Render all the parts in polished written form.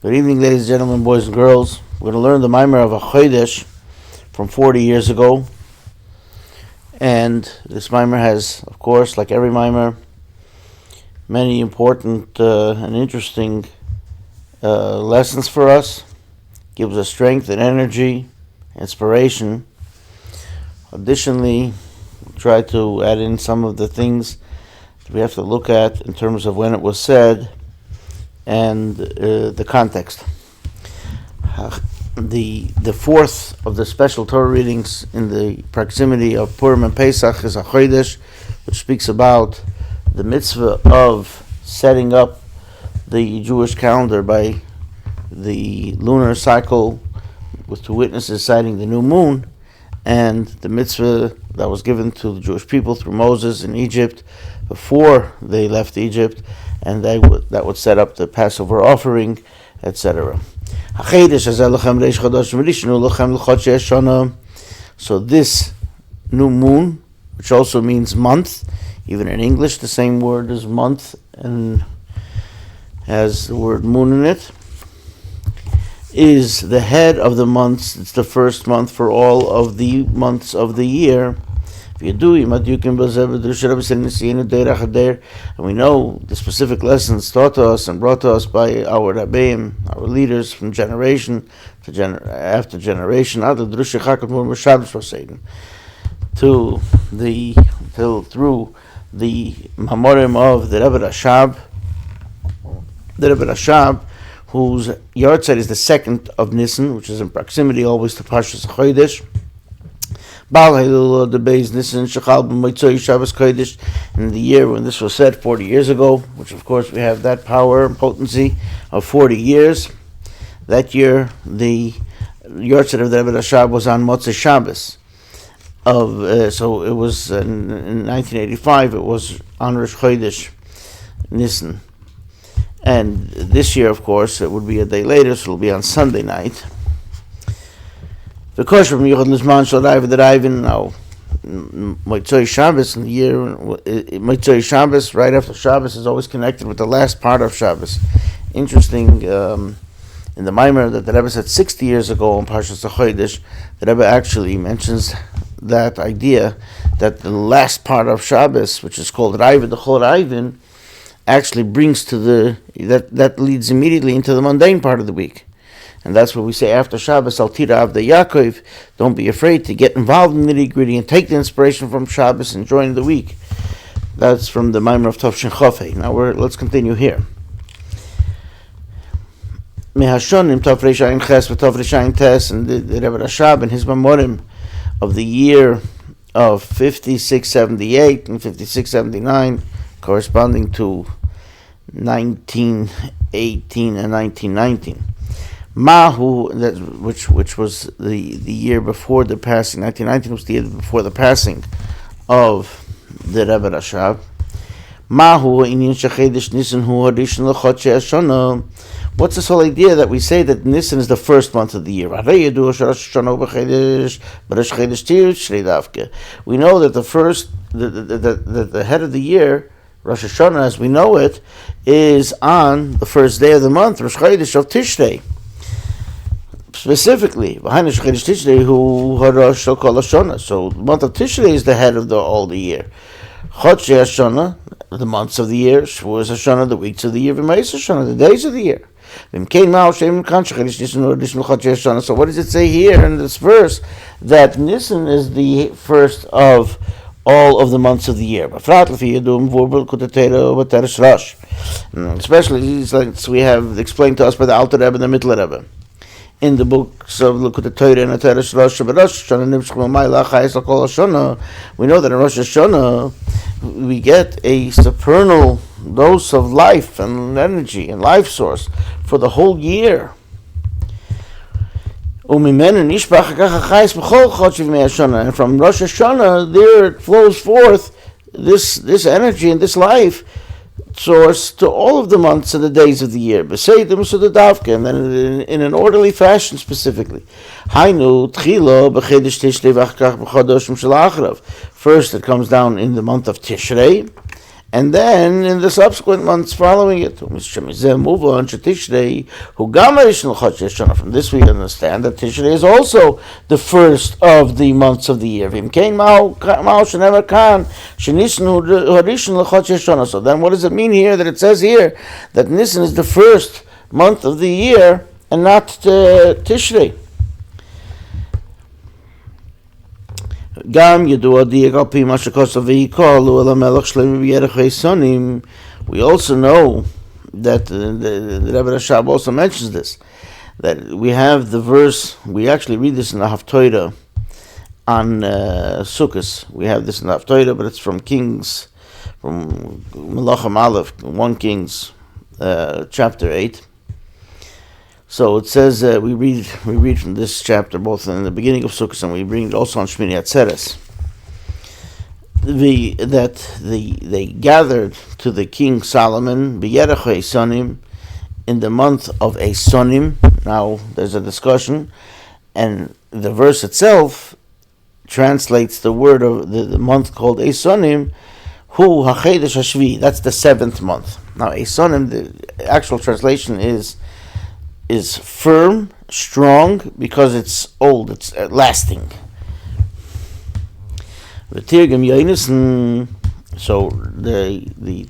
Good evening, ladies and gentlemen, boys and girls. We're going to learn the mimer of Hachodesh from 40 years ago. And this mimer has, of course, like every mimer, many important and interesting lessons for us. Gives us strength and energy, inspiration. Additionally, we'll try to add in some of the things that we have to look at in terms of when it was said and the context. The fourth of the special Torah readings in the proximity of Purim and Pesach is Hachodesh, which speaks about the mitzvah of setting up the Jewish calendar by the lunar cycle with two witnesses citing the new moon, and the mitzvah that was given to the Jewish people through Moses in Egypt before they left Egypt, and that would set up the Passover offering, etc. Hachodesh Hazeh. So this new moon, which also means month, even in English the same word as month and has the word moon in it, is the head of the months. It's the first month for all of the months of the year. And we know the specific lessons taught to us and brought to us by our Rebbe, our leaders from generation to after generation, through the Mamorim of the Rebbe Rashab, whose yahrzeit is the 2nd of Nissan, which is in proximity always to Parshas Chodesh. The base Nissan Shechal b'Motzei Shabbos Chodesh, in the year when this was said 40 years ago, which of course we have that power and potency of 40 years. That year, the yahrzeit of the Rebbe Rashab was on Motzei Shabbos. So it was in 1985. It was on Rosh Chodesh Nissan. And this year, of course, it would be a day later, so it'll be on Sunday night. Because from now, Motzei Shabbos in the year, Motzei Shabbos, right after Shabbos, is always connected with the last part of Shabbos. Interesting, in the mimer that the Rebbe said 60 years ago on Parshas Chodesh, the Rebbe actually mentions that idea that the last part of Shabbos, which is called Raivin, the Chol Raivin, actually brings to that leads immediately into the mundane part of the week. And that's what we say after Shabbos, Al Tira Avdei Yaakov, don't be afraid to get involved in the nitty-gritty and take the inspiration from Shabbos and join the week. That's from the Maimer of Tov Shin Chofei. Now let's continue here. Mehashonim Tov Reish Ayin Ches v'Tov Reish Ayin Tes, and the Rebbe Rashab and his Mamorim of the year of 5678 and 5679, corresponding to 1918 and 1919. Mahu, which was the year before the passing, 1919 was the year before the passing of the Rebbe Rashab. Mahu inyan shechedesh Nissan hu hadishon l'chodesh hashana. What's this whole idea that we say that Nissan is the first month of the year? We know that the head of the year, Rosh Hashanah, as we know it, is on the first day of the month, Rosh Chodesh of Tishrei. Specifically, so the month of Tishrei is the head of all the year. Chodesh Hashanah, the months of the year, Shavuos Hashanah, the weeks of the year, V'Meis Hashanah, the days of the year. So what does it say here in this verse? That Nissan is the first of all of the months of the year. Especially, like we have explained to us by the Alter Rebbe and the Middle Rebbe. In the books of Likutei Torah and Teresh Rosh, we know that in Rosh Hashanah we get a supernal dose of life and energy and life source for the whole year. And from Rosh Hashanah, there it flows forth this energy and this life source to all of the months and the days of the year. And then in an orderly fashion specifically. First it comes down in the month of Tishrei, And then in the subsequent months following it, from this we understand that Tishrei is also the first of the months of the year. So then what does it mean here that it says here that Nissan is the first month of the year and not Tishrei? We also know that the Rebbe Rashab also mentions this, that we have the verse, we actually read this in the Haftorah on Sukkot. We have this in the Haftorah, but it's from Kings, from Menachem Aleph, 1 Kings, chapter 8. So it says we read from this chapter both in the beginning of Sukkot and we read it also on Shmini Atzeres. They gathered to the King Solomon b'Yerech Eisonim in the month of Eisonim. Now there's a discussion, and the verse itself translates the word of the month called Eisonim, Hu Hachodesh Hazeh. That's the 7th month. Now Eisonim, the actual translation is firm, strong, because it's old, it's lasting. So the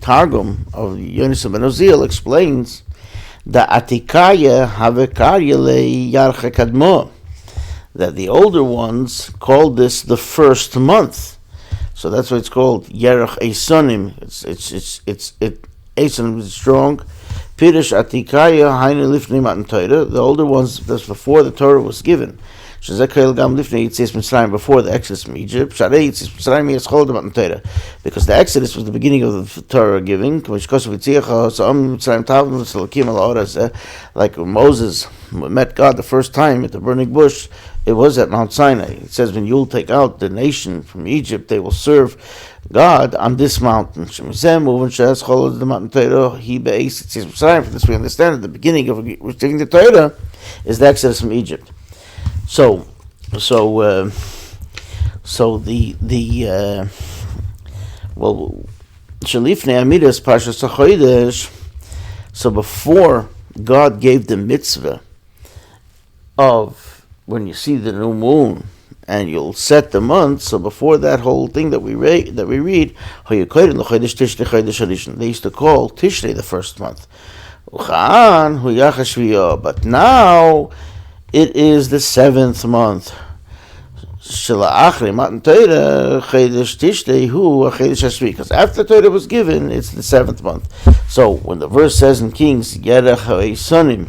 Targum of Yonis ben Oziel explains that Atikaya Havekarya Yarche Kadmo, that the older ones called this the first month. So that's why it's called Yerech Eisonim. Eisonim is strong. Pirish Atikaya Hainu Lifnei Matan Torah. The older ones, that's before the Torah was given. Shezekel Gam Lifnei Yitzias Mitzrayim, before the Exodus from Egypt. Sharei Yitzias Mitzrayim Yeschol Matan Torah, because the Exodus was the beginning of the Torah giving. Like when Moses met God the first time at the burning bush, it was at Mount Sinai. It says when you'll take out the nation from Egypt, they will serve God on this mountain. From this we understand that the beginning of receiving the Torah is the Exodus from Egypt. So the Shalifnei Amidas Parshas Chodesh. So before God gave the mitzvah of when you see the new moon and you'll set the month, so before that whole thing that we read, they used to call Tishrei the first month. But now it is the 7th month. Because after Torah was given, it's the 7th month. So when the verse says in Kings, Yerech Eisonim,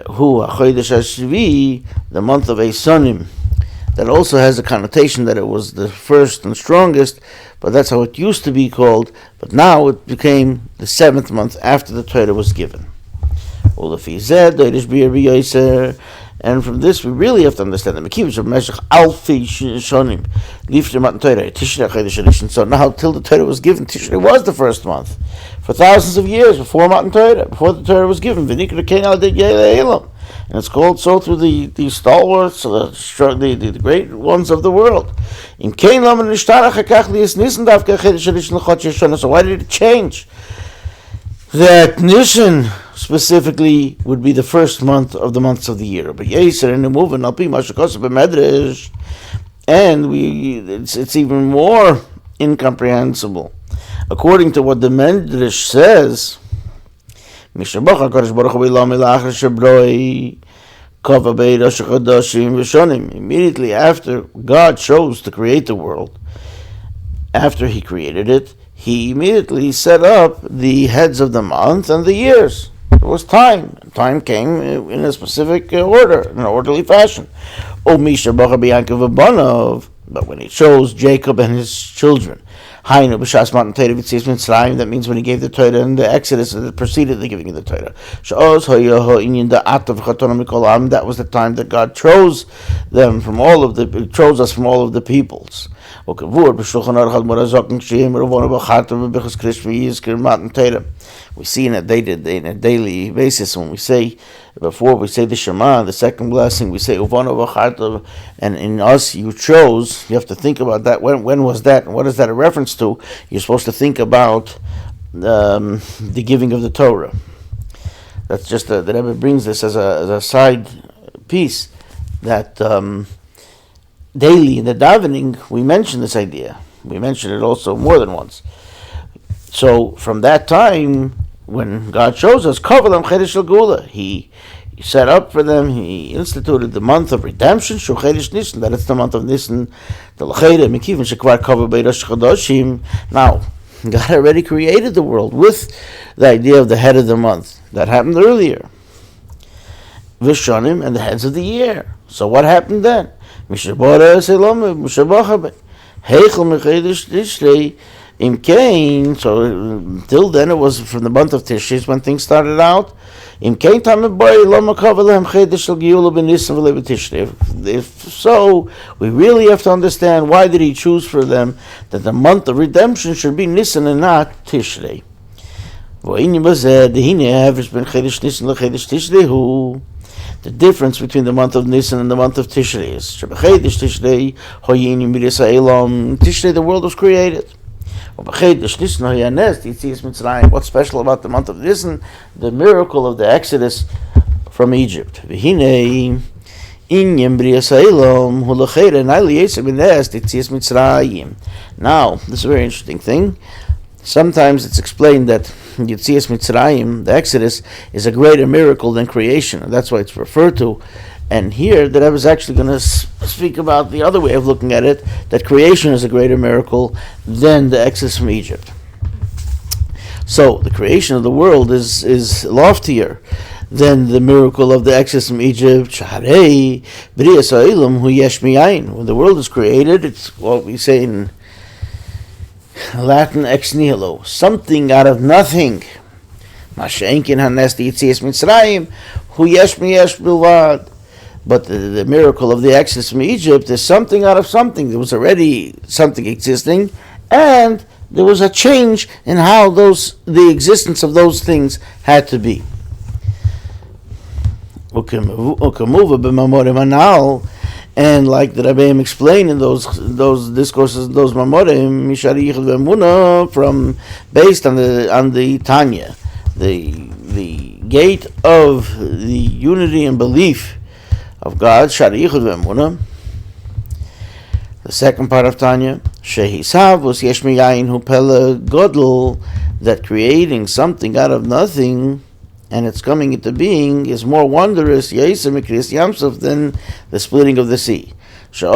Hu Chodesh Hashvi, the month of Eisonim, that also has a connotation that it was the first and strongest, but that's how it used to be called. But now it became the 7th month after the Torah was given. And from this, we really have to understand that so now, till the Torah was given, Tishrei was the first month for thousands of years before Matan Torah, before the Torah was given. And it's called so through the stalwarts, the great ones of the world. So why did it change? That Nissan specifically would be the first month of the months of the year. But Yeser in the movement, and it's even more incomprehensible. According to what the Mendel says, immediately after God chose to create the world, after He created it, He immediately set up the heads of the month and the years. There was time. Time came in a specific order, in an orderly fashion. But when He chose Jacob and his children, that means when He gave the Torah in the Exodus that preceded the giving of the Torah. That was the time that God chose them chose us from all of the peoples. We see in a daily basis when we say, before we say the Shema, the second blessing, we say Uvana v'charta, and in us you chose. You have to think about that. When was that? And what is that a reference to? You're supposed to think about the giving of the Torah. That's just the Rebbe brings this as a side piece, that daily in the davening we mention this idea. We mention it also more than once. So from that time, when God shows us, He set up for them, He instituted the month of redemption, Chodesh Nissan, that it's the month of Nissan, Now, God already created the world with the idea of the head of the month. That happened earlier. Vishonim, and the heads of the year. So what happened then? So till then it was from the month of Tishri when things started out. If so, we really have to understand, why did He choose for them that the month of redemption should be Nissan and not Tishrei? The difference between the month of Nissan and the month of Tishrei is Tishrei, the world was created. What's special about the month of Nissan? The miracle of the Exodus from Egypt. Now, this is a very interesting thing. Sometimes it's explained that Yetzias Mitzrayim, the Exodus, is a greater miracle than creation, and that's why it's referred to. And here, the Rebbe is actually going to speak about the other way of looking at it, that creation is a greater miracle than the Exodus from Egypt. So, the creation of the world is loftier than the miracle of the Exodus from Egypt. When the world is created, it's what we say in Latin, ex nihilo, something out of nothing. But the miracle of the Exodus from Egypt is something out of something. There was already something existing, and there was a change in how the existence of those things had to be. And like the Rabbi explained in those discourses, those mamorim, from based on the Tanya, the gate of the unity and belief of God, the second part of Tanya, that creating something out of nothing and it's coming into being is more wondrous than the splitting of the sea. So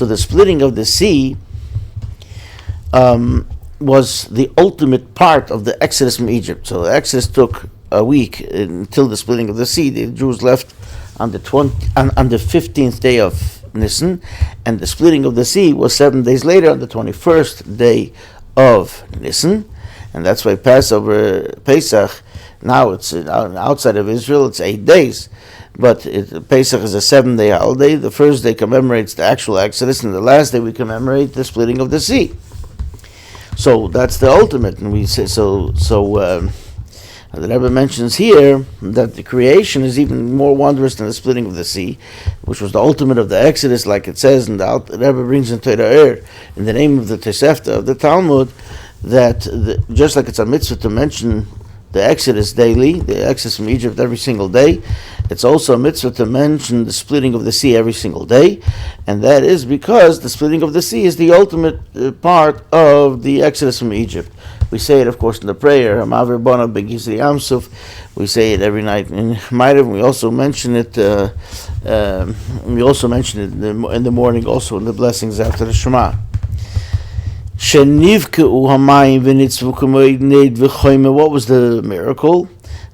the splitting of the sea was the ultimate part of the Exodus from Egypt. So the Exodus took a week until the splitting of the sea. The Jews left on the 15th day of Nissan, and the splitting of the sea was 7 days later, on the 21st day of Nissan, and that's why Pesach, now it's outside of Israel, it's 8 days, but Pesach is a 7-day holiday. The first day commemorates the actual Exodus, and the last day we commemorate the splitting of the sea. So that's the ultimate, and we say the Rebbe mentions here that the creation is even more wondrous than the splitting of the sea, which was the ultimate of the Exodus, like it says, and the Rebbe brings in Torah in the name of the Tosefta of the Talmud, that just like it's a mitzvah to mention the Exodus daily, the Exodus from Egypt every single day, it's also a mitzvah to mention the splitting of the sea every single day, and that is because the splitting of the sea is the ultimate part of the Exodus from Egypt. We say it, of course, in the prayer, we say it every night in Ma'ariv, and we also mention it in the morning, also in the blessings after the Shema. What was the miracle?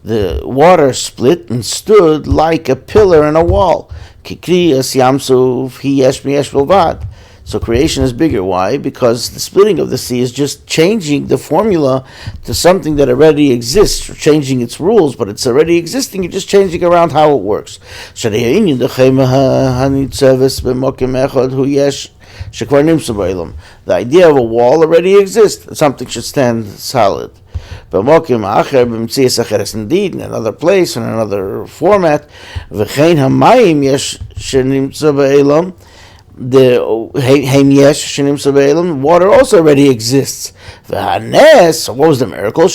The water split and stood like a pillar and a wall. Kikriyas Yamsuf Hi Yesh Miyesh Bilvad. So creation is bigger. Why? Because the splitting of the sea is just changing the formula to something that already exists, or changing its rules, but it's already existing. You're just changing around how it works. The idea of a wall already exists. Something should stand solid. Indeed, in another place, in another format, the water also already exists. So what was the miracle?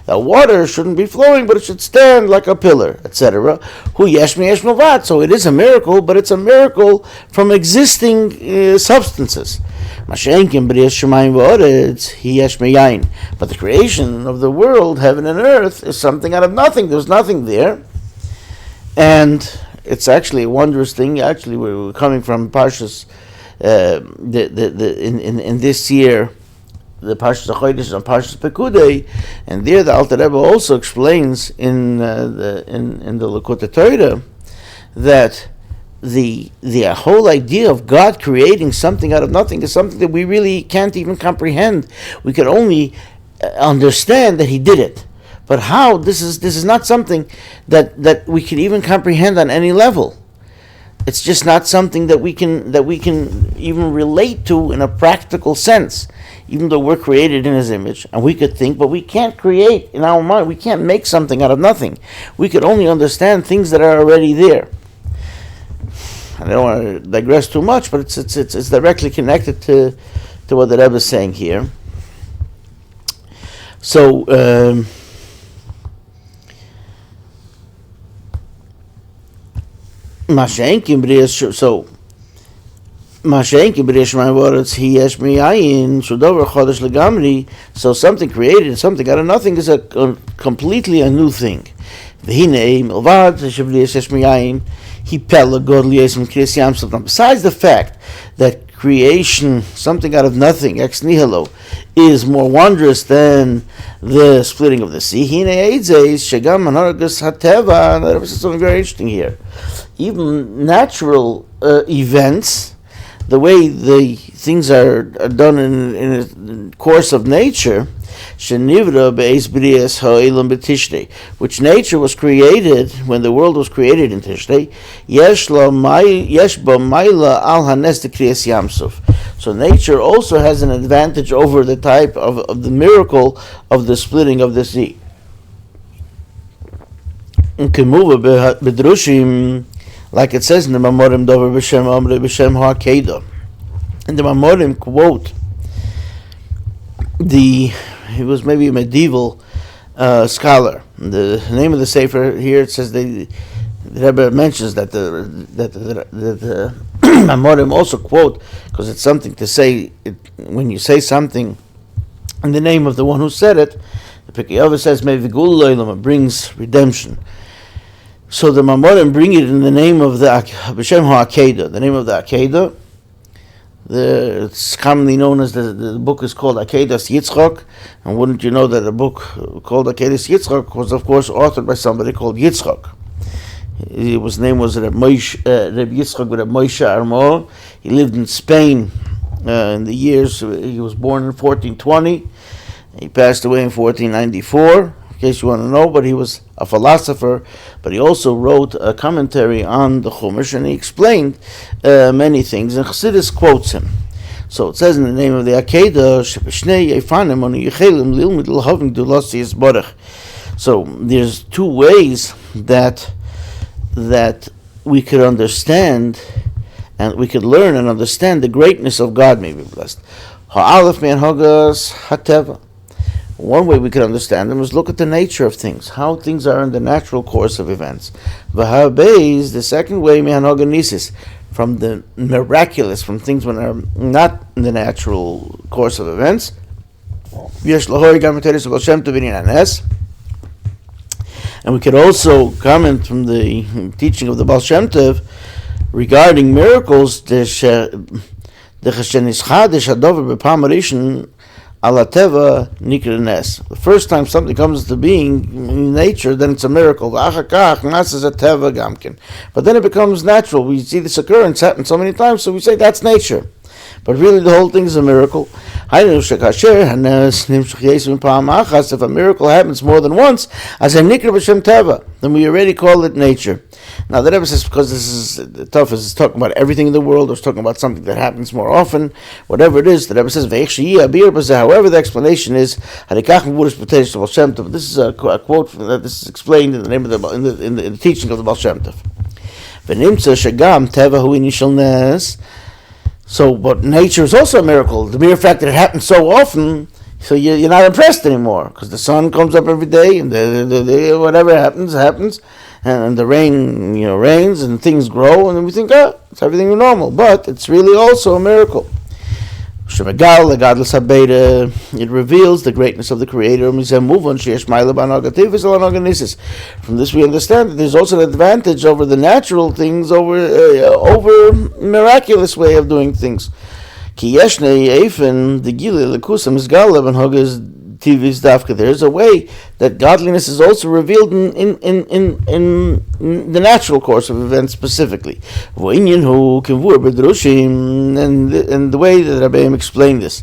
The water shouldn't be flowing, but it should stand like a pillar, etc. So it is a miracle, but it's a miracle from existing substances. But the creation of the world, heaven and earth, is something out of nothing. There's nothing there. And it's actually a wondrous thing. Actually, we're coming from Parshas in this year, the Parshas Chachodesh and Parshas Pekudei, and there the Alter Rebbe also explains in the Likutei Torah that the whole idea of God creating something out of nothing is something that we really can't even comprehend. We can only understand that He did it. But how? This is not something that we can even comprehend on any level. It's just not something that we can even relate to in a practical sense. Even though we're created in His image, and we could think, but we can't create in our mind. We can't make something out of nothing. We could only understand things that are already there. I don't want to digress too much, but it's directly connected to what the Rebbe is saying here. So. So something created, something out of nothing is a completely a new thing. Besides the fact that creation, something out of nothing, ex nihilo, is more wondrous than the splitting of the sea. There's something very interesting here. Even natural events, the way the things are done in the course of nature, which nature was created when the world was created in Tishrei, so nature also has an advantage over the type of the miracle of the splitting of the sea. Like it says in the Mamorim Dover B'Shem Amre B'Shem Hachodesh. And the Mamorim quote he was maybe a medieval scholar. The name of the sefer here, it says the Rebbe mentions that the Mamorim also quote, because it's something to say when you say something in the name of the one who said it. The Pirkei Avos says it brings redemption. So the Mamorim bring it in the name of the B'Shem Hachodesh, the name of the Akedah. It's commonly known as the book is called Hachodesh Yitzchak, and wouldn't you know that a book called Hachodesh Yitzchak was of course authored by somebody called Yitzchak. His name was Rebbe Yitzchak Rebbe Moshe Armo. He lived in Spain in the years, he was born in 1420, he passed away in 1494. In case you want to know, but he was a philosopher, but he also wrote a commentary on the Chumash, and he explained many things, and Chassidus quotes him. So it says in the name of the Akedah, so there's two ways that we could understand, and we could learn and understand the greatness of God, may be blessed. Ha'alef mein hagas hateva. One way we could understand them is look at the nature of things, how things are in the natural course of events. V'ha'beis, the second way, me'hanoganisis, from the miraculous, from things when are not in the natural course of events. And we could also comment from the teaching of the Baal Shem Tov regarding miracles, ala teva nikra nes. The first time something comes to being in nature, then it's a miracle. Achakach nas a teva gamkin. But then it becomes natural. We see this occurrence happen so many times, so we say that's nature. But really the whole thing is a miracle. If a miracle happens more than once, then we already call it nature. Now the Rebbe says, because this is tough, is talking about everything in the world, or it's talking about something that happens more often, whatever it is, the Rebbe says, however the explanation is, this is a quote that this is explained in the name of in the teaching of the Baal Shem Tov. So, but nature is also a miracle. The mere fact that it happens so often, so you're not impressed anymore, because the sun comes up every day, and whatever happens, and the rain, rains, and things grow, and then we think, it's everything normal. But it's really also a miracle. It reveals the greatness of the Creator. From this we understand that there's also an advantage over the natural things, over miraculous way of doing things. There's a way that godliness is also revealed in the natural course of events specifically. And the way that Rabbi explained this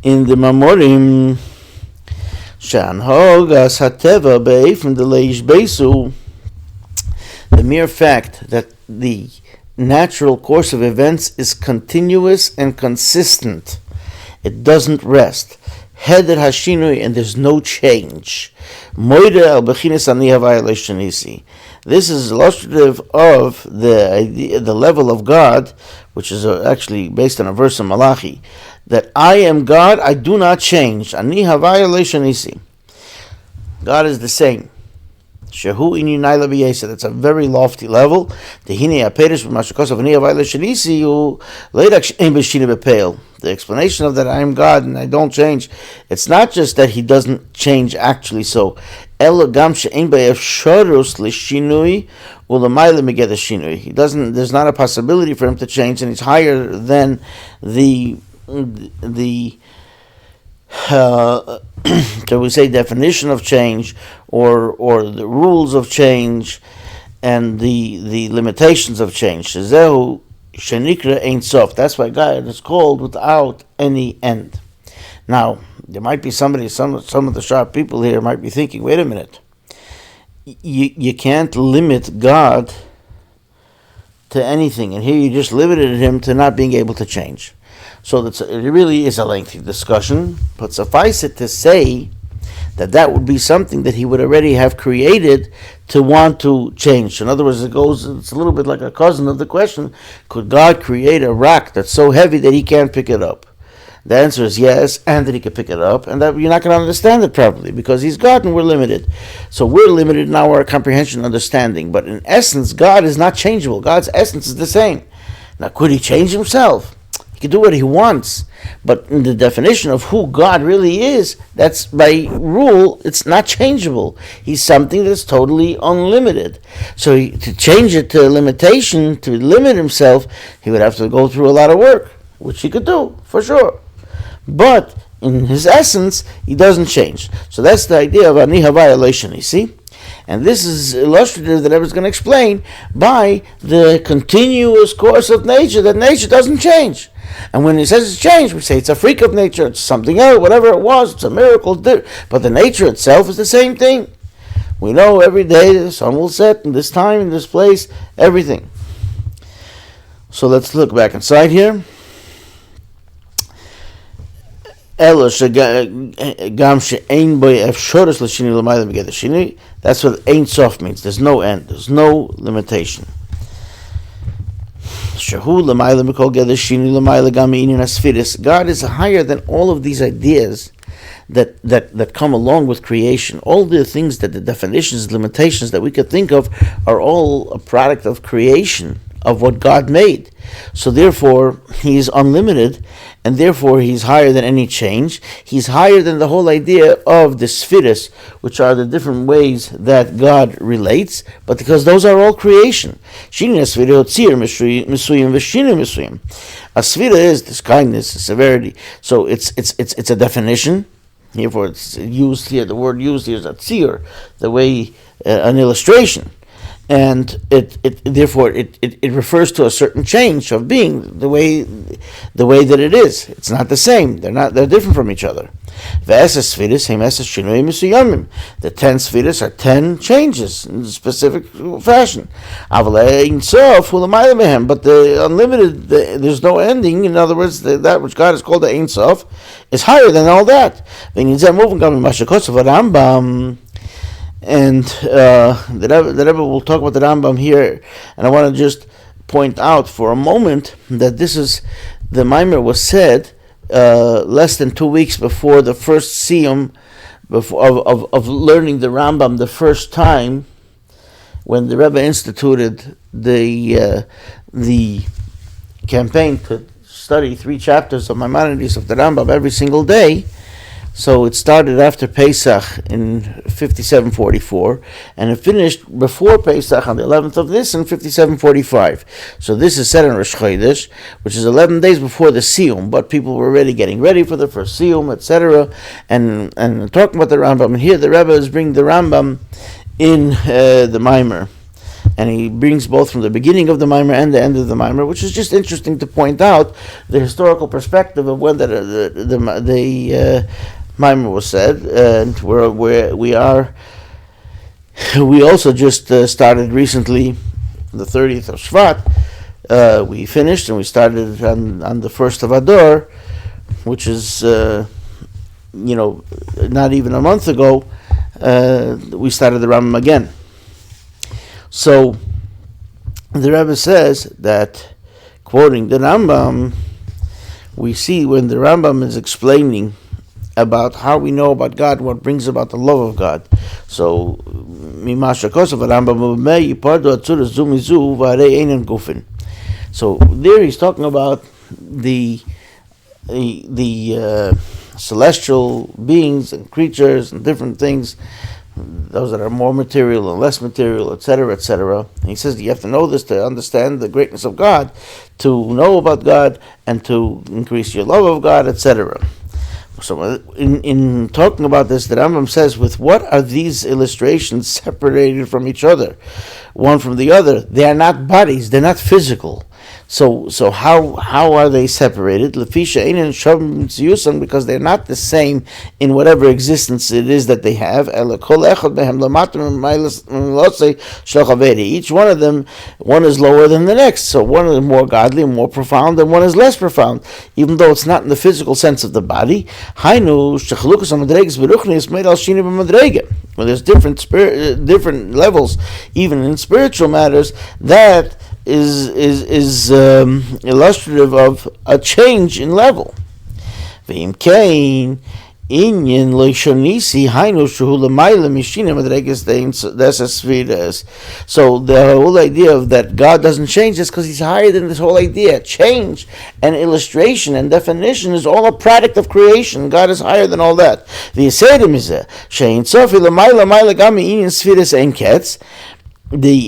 in the Mamorim, the mere fact that the natural course of events is continuous and consistent, it doesn't rest. Heder hashinui, and there's no change. Moide al bechinas ani havaya leishanisi. This is illustrative of the level of God, which is actually based on a verse in Malachi, that I am God, I do not change. Ani havaya leishanisi. God is the same. Shehu in Yunayla b'yesa. That's a very lofty level. Tehine aperish b'mashakos of ani havaya leishanisi hu leidak she'en b'shina b'peil. The explanation of that I am God and I don't change, it's not just that he doesn't change actually so. There's not a possibility for him to change, and he's higher than the shall we say definition of change, or the rules of change, and the limitations of change. Shenikra Ein Sof. That's why God is called without any end. Now, there might be some of the sharp people here might be thinking, wait a minute, you can't limit God to anything, and here you just limited him to not being able to change. So it really is a lengthy discussion, but suffice it to say that would be something that he would already have created to want to change. In other words, it's a little bit like a cousin of the question, could God create a rock that's so heavy that he can't pick it up? The answer is yes, and that he can pick it up, and that you're not going to understand it properly, because he's God and we're limited. So we're limited in our comprehension and understanding, but in essence, God is not changeable. God's essence is the same. Now, could he change himself? He can do what he wants, but in the definition of who God really is, that's by rule, it's not changeable. He's something that's totally unlimited. So to change it to a limitation, to limit himself, he would have to go through a lot of work, which he could do, for sure. But in his essence, he doesn't change. So that's the idea of ani havaya leishani, you see? And this is illustrative that I was going to explain by the continuous course of nature, that nature doesn't change. And when he says it's changed, we say it's a freak of nature, it's something else, whatever it was, it's a miracle. But the nature itself is the same thing. We know every day the sun will set, in this time, in this place, everything. So let's look back inside here. That's what Ein Sof means. There's no end. There's no limitation. God is higher than all of these ideas that come along with creation. All the things that the definitions, limitations that we could think of are all a product of creation, of what God made. So therefore, he is unlimited, and therefore he's higher than any change. He's higher than the whole idea of the spheres, which are the different ways that God relates, but because those are all creation. A svira is this kindness, severity. So it's a definition. Therefore, it's used here. The word used here is a tzir, the way an illustration, and it refers to a certain change of being, the way that it is. It's not the same. They're different from each other. The 10 sfiras are 10 changes in a specific fashion. But the unlimited, there's no ending. In other words, that which God has called the Ein Sof is higher than all that. And the Rebbe will talk about the Rambam here, and I want to just point out for a moment that the Maimer was said less than 2 weeks before the first siyum of learning the Rambam the first time, when the Rebbe instituted the campaign to study 3 chapters of Maimonides of the Rambam every single day. So it started after Pesach in 5744, and it finished before Pesach on the 11th of Nissan, 5745. So this is set in Rosh Chodesh, which is 11 days before the Siyum, but people were already getting ready for the first Siyum, etc. And talking about the Rambam, and here the Rebbe is bringing the Rambam in the Maimer. And he brings both from the beginning of the Maimer and the end of the Maimer, which is just interesting to point out the historical perspective of when the Maimer was said, and where we are. We also just started recently, the 30th of Shvat. We finished and we started on the 1st of Adar, which is, not even a month ago. We started the Rambam again. So the Rebbe says that, quoting the Rambam, we see when the Rambam is explaining about how we know about God, what brings about the love of God. So, so there he's talking about the celestial beings and creatures and different things, those that are more material and less material, etc., etc. He says you have to know this to understand the greatness of God, to know about God, and to increase your love of God, etc. So in talking about this, the Rambam says, with what are these illustrations separated from each other, one from the other? They are not bodies, they're not physical. So how are they separated? Because they're not the same in whatever existence it is that they have. Each one of them, one is lower than the next. So one is more godly and more profound, and one is less profound, even though it's not in the physical sense of the body. When there's different levels, even in spiritual matters, that is illustrative of a change in level. So the whole idea of that God doesn't change is because he's higher than this whole idea. Change and illustration and definition is all a product of creation. God is higher than all that. The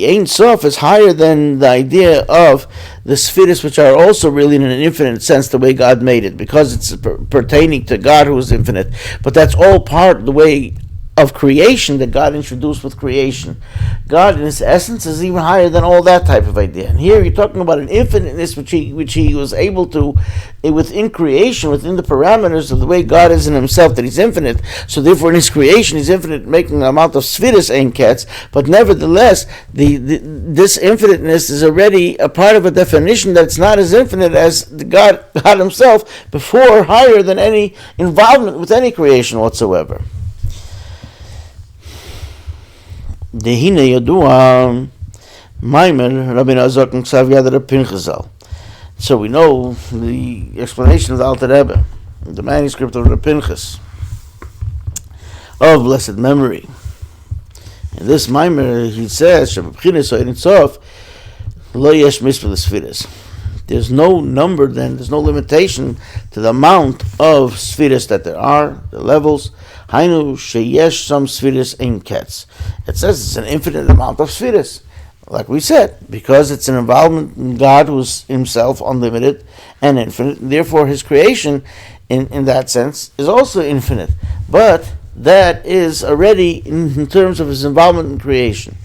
Ein Sof is higher than the idea of the spheres, which are also really in an infinite sense the way God made it, because it's pertaining to God who is infinite. But that's all part of the way of creation that God introduced with creation. God in his essence is even higher than all that type of idea. And here you're talking about an infiniteness which he was able to, within creation, within the parameters of the way God is in himself, that he's infinite. So therefore in his creation he's infinite, making the amount of spheres ein ketz, but nevertheless this infiniteness is already a part of a definition that's not as infinite as God himself before, higher than any involvement with any creation whatsoever. Dehine Yadua Maimer Rabbi Azok Ksav Yad Reb Pinchasal. So we know the explanation of the Alter Rebbe, the manuscript of Reb Pinchas, of blessed memory. In this Maimer he says, Lo yesh misper l'sfiras. There's no number then, there's no limitation to the amount of spheres that there are, the levels. Hainu sheyesh some spheres ein ketz. It says it's an infinite amount of spheres. Like we said, because it's an involvement in God who's himself unlimited and infinite, and therefore his creation, in that sense, is also infinite. But that is already in terms of his involvement in creation.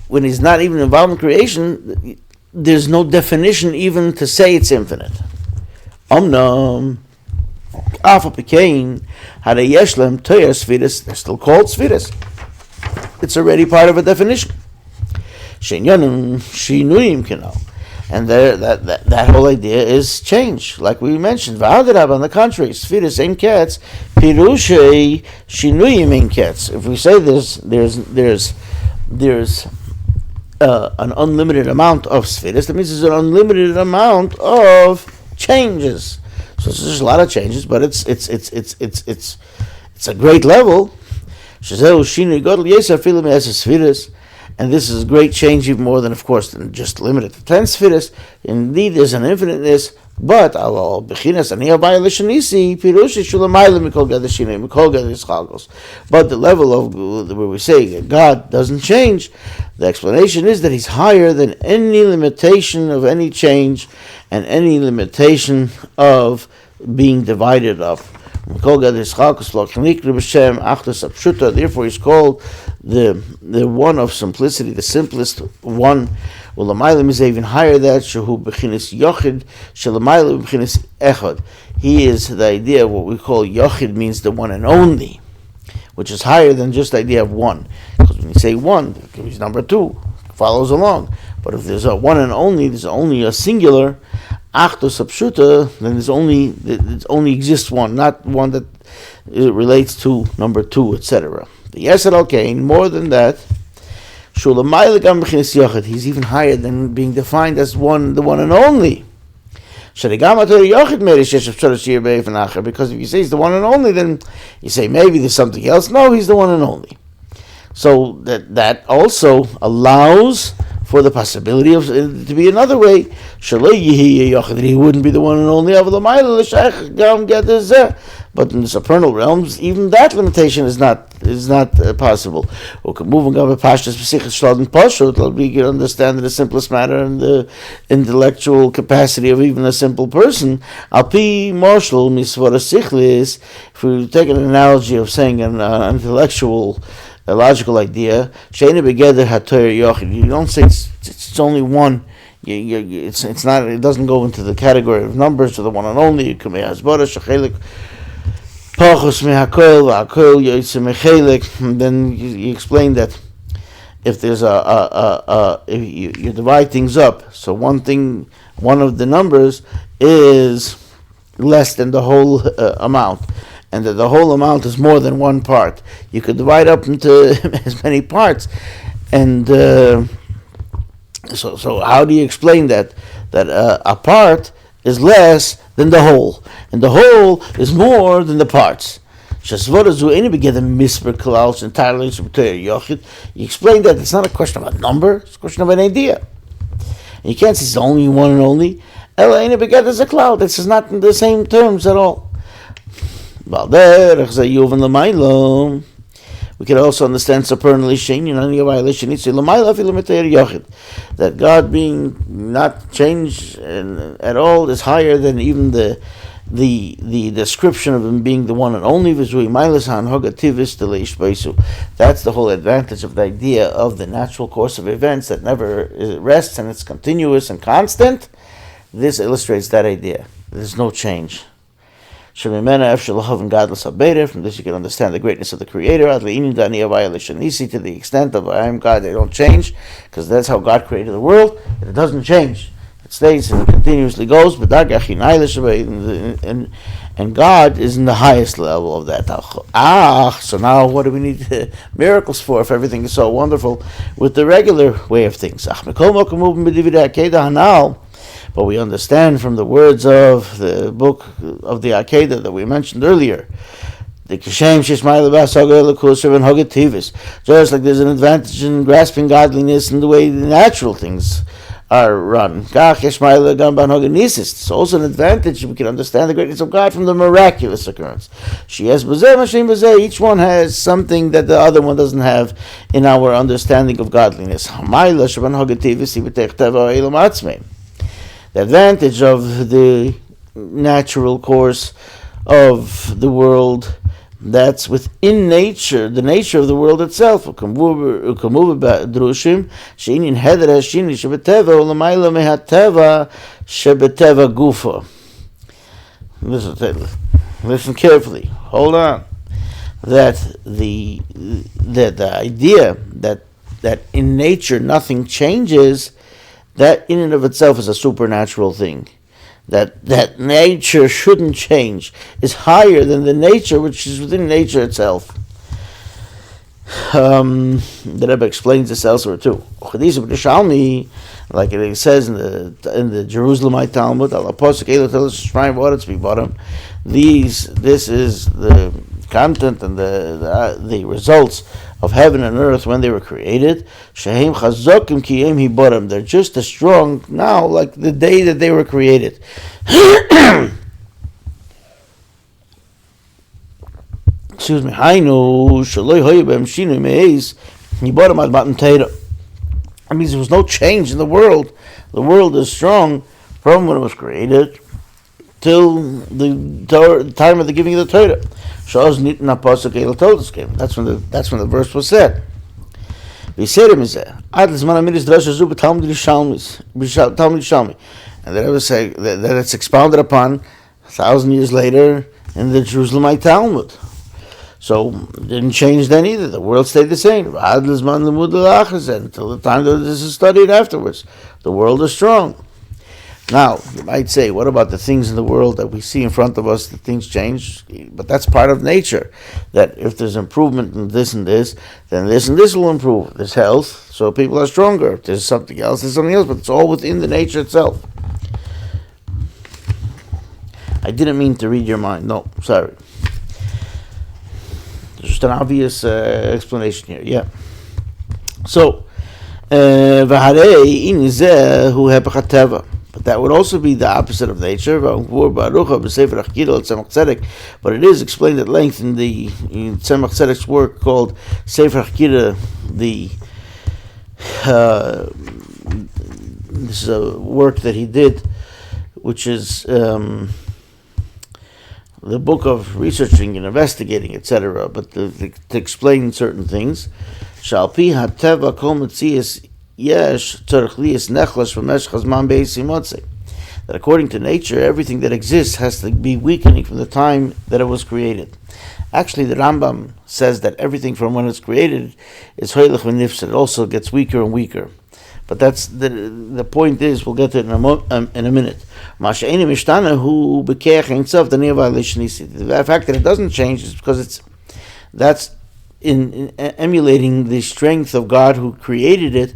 When he's not even involved in creation, there's no definition even to say it's infinite. Omnam, Alpha Pekain, Hada Yeshlem, Toya Sfiris, they're still called Sfiris. It's already part of a definition. Shenyanum, Shinuyim Kino. And that whole idea is change, like we mentioned. V'adarab, on the contrary, Sfiris Ein Ketz, Pirushei Shinuyim Ein Ketz. If we say there's an unlimited amount of Sfiris, that means there's an unlimited amount of changes. So there's a lot of changes, but it's a great level. And this is a great change, even more than, of course, than just limited to 10 spheres. Indeed, there's an infiniteness, but but the level of where we say God doesn't change, the explanation is that he's higher than any limitation of any change and any limitation of being divided up. Therefore he's called the one of simplicity, the simplest one. Is even higher than that. He is the idea of what we call yochid, means the one and only, which is higher than just the idea of one. Because when you say one, he's number two, follows along. But if there's a one and only, there's only a singular, then there's only exists one, not one that relates to number two, etc. The Yesed Al-Kain, more than that, he's even higher than being defined as one, the one and only. Because if you say he's the one and only, then you say maybe there's something else. No, he's the one and only. So that also allows for the possibility of to be another way. He wouldn't be the one and only. But in the supernal realms, even that limitation is not possible. We can move on to Parshas we can understand in the simplest manner and the intellectual capacity of even a simple person. Alpi Marshall Misvara Sichlis, if we take an analogy of saying an intellectual, a logical idea, you don't say it's only one. It's not. It doesn't go into the category of numbers or the one and only. You can and then you explain that if there's if you divide things up, so one of the numbers is less than the whole amount, and that the whole amount is more than one part. You could divide up into as many parts, and so how do you explain that a part is less than the whole, and the whole is more than the parts? You explain that it's not a question of a number, it's a question of an idea. And you can't say it's only one and only. There's a cloud. This is not in the same terms at all. We can also understand supernally that God being not changed at all is higher than even the description of him being the one and only. That's the whole advantage of the idea of the natural course of events that never rests and it's continuous and constant. This illustrates that idea. There's no change. From this you can understand the greatness of the Creator to the extent of I am God. They don't change, because that's how God created the world. It doesn't change. It stays and it continuously goes. And God is in the highest level of that. So now what do we need miracles for if everything is so wonderful with the regular way of things? But we understand from the words of the book of the Akedah that we mentioned earlier, just like there's an advantage in grasping godliness in the way the natural things are run. It's also an advantage we can understand the greatness of God from the miraculous occurrence. Each one has something that the other one doesn't have in our understanding of godliness. The advantage of the natural course of the world that's within nature, the nature of the world itself. Listen carefully. Hold on. That the idea that in nature nothing changes, that in and of itself is a supernatural thing. That nature shouldn't change is higher than the nature which is within nature itself. The Rebbe explains this elsewhere too. Like it says in the Jerusalemite Talmud, this is the content and the results of heaven and earth when they were created. They're just as strong now like the day that they were created. Excuse me. That means there was no change in the world. The world is strong from when it was created till the time of the giving of the Torah. That's when the verse was said. And then I would say that it's expounded upon 1,000 years later in the Jerusalemite Talmud. So it didn't change then either. The world stayed the same until the time that this is studied afterwards. The world is strong. Now, you might say, what about the things in the world that we see in front of us, that things change? But that's part of nature, that if there's improvement in this and this, then this and this will improve. There's health, so people are stronger. If there's something else, there's something else, but it's all within the nature itself. I didn't mean to read your mind. No, sorry. There's just an obvious explanation here, yeah. So, but that would also be the opposite of nature. But it is explained at length in Tzemach Tzedek's work called Sefer Hachkira. This is a work that he did, which is the book of researching and investigating, etc. But to explain certain things, Shalpi hateva kol metzias. That according to nature, everything that exists has to be weakening from the time that it was created. Actually, the Rambam says that everything from when it's created is hoylech v'nifsed. It also gets weaker and weaker. But that's the point is, we'll get to it in a minute. The fact that it doesn't change is because that's in emulating the strength of God who created it,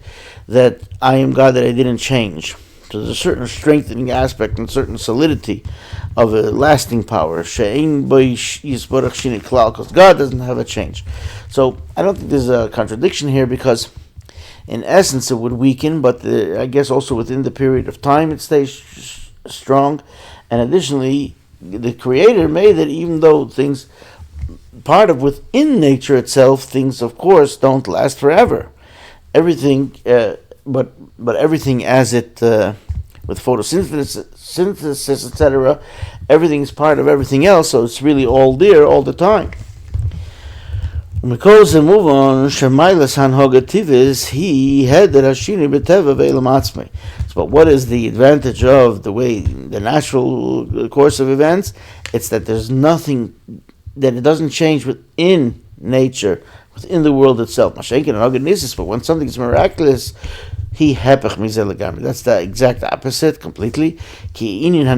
that I am God, that I didn't change. So there's a certain strengthening aspect and certain solidity of a lasting power. Because God doesn't have a change. So I don't think there's a contradiction here, because in essence it would weaken, but I guess also within the period of time it stays strong. And additionally, the Creator made it, even though things, part of within nature itself, things of course don't last forever. Everything, but everything as it with photosynthesis, etc. Everything is part of everything else, so it's really all there all the time. Because and move on, Shemailas Hanhogativis, he had the Rashini Beteva Veilamatzme. But what is the advantage of the natural course of events? It's that there's nothing, that it doesn't change within nature, within the world itself. But when something is miraculous, that's the exact opposite completely. A